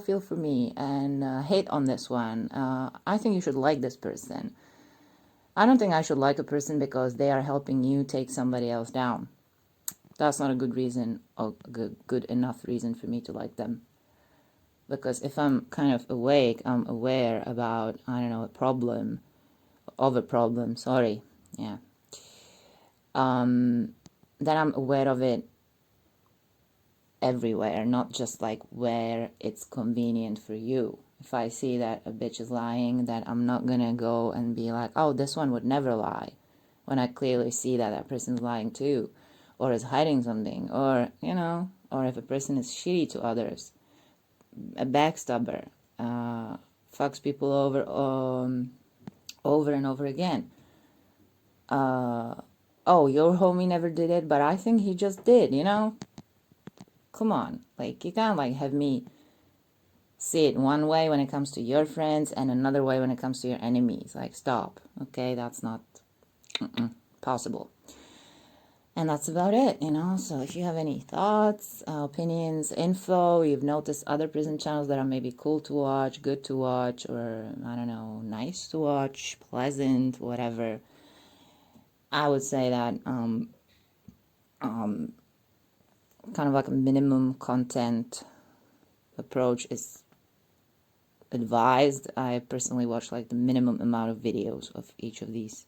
Feel for me and hate on this one. I think you should like this person. I don't think I should like a person because they are helping you take somebody else down. That's not a good reason, or good enough reason for me to like them. Because if I'm kind of awake, I'm aware about, a problem, then I'm aware of it everywhere, not just like where it's convenient for you. If I see that a bitch is lying, that I'm not gonna go and be like, oh, this one would never lie, when I clearly see that that person's lying too, or is hiding something, or, you know, or if a person is shitty to others, a backstabber, fucks people over and over again. Oh, your homie never did it, but I think he just did, you know? Come on. Like, you can't, like, have me see it one way when it comes to your friends and another way when it comes to your enemies. Like, stop. Okay? That's not possible. And that's about it, you know? So if you have any thoughts, opinions, info, you've noticed other prison channels that are maybe cool to watch, good to watch, or, I don't know, nice to watch, pleasant, whatever, I would say that kind of like a minimum content approach is advised. I personally watch like the minimum amount of videos of each of these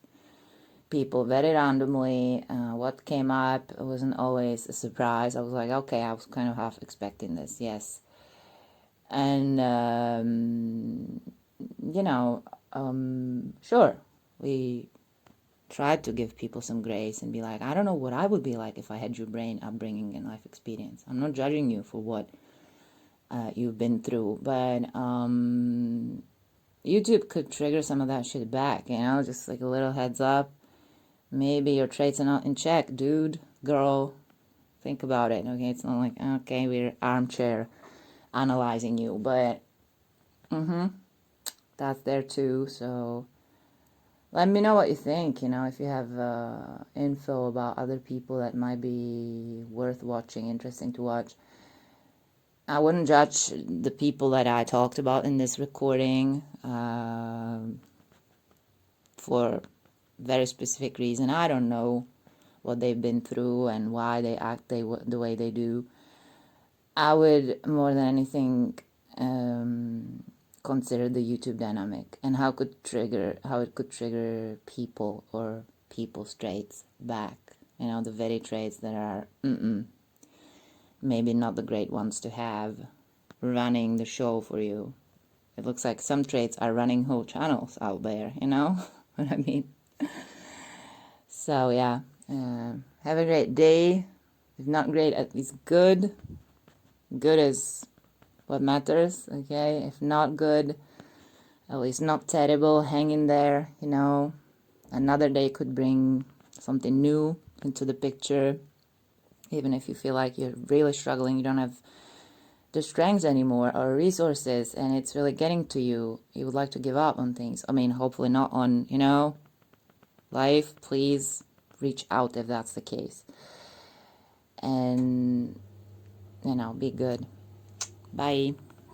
people very randomly. What came up wasn't always a surprise. I was like, okay, I was kind of half expecting this, yes. And you know, sure, we tried to give people some grace and be like, I don't know what I would be like if I had your brain, upbringing, and life experience. I'm not judging you for what you've been through, but YouTube could trigger some of that shit back, you know, just like a little heads up. Maybe your traits are not in check, dude, girl. Think about it, okay? It's not like, okay, we're armchair analyzing you, but that's there too. So let me know what you think, you know, if you have info about other people that might be worth watching, interesting to watch. I wouldn't judge the people that I talked about in this recording for very specific reason. I don't know what they've been through and why they act the way they do. I would, more than anything, consider the YouTube dynamic and how it could trigger people or people's traits back. You know, the very traits that are maybe not the great ones to have running the show for you. It looks like some traits are running whole channels out there, you know what I mean? So yeah, have a great day. If not great, at least good. Good is what matters, okay? If not good, at least not terrible. Hang in there, you know. Another day could bring something new into the picture. Even if you feel like you're really struggling, you don't have the strength anymore or resources, and it's really getting to you. You would like to give up on things. I mean, hopefully not on, you know, life. Please reach out if that's the case. And, you know, be good. Bye.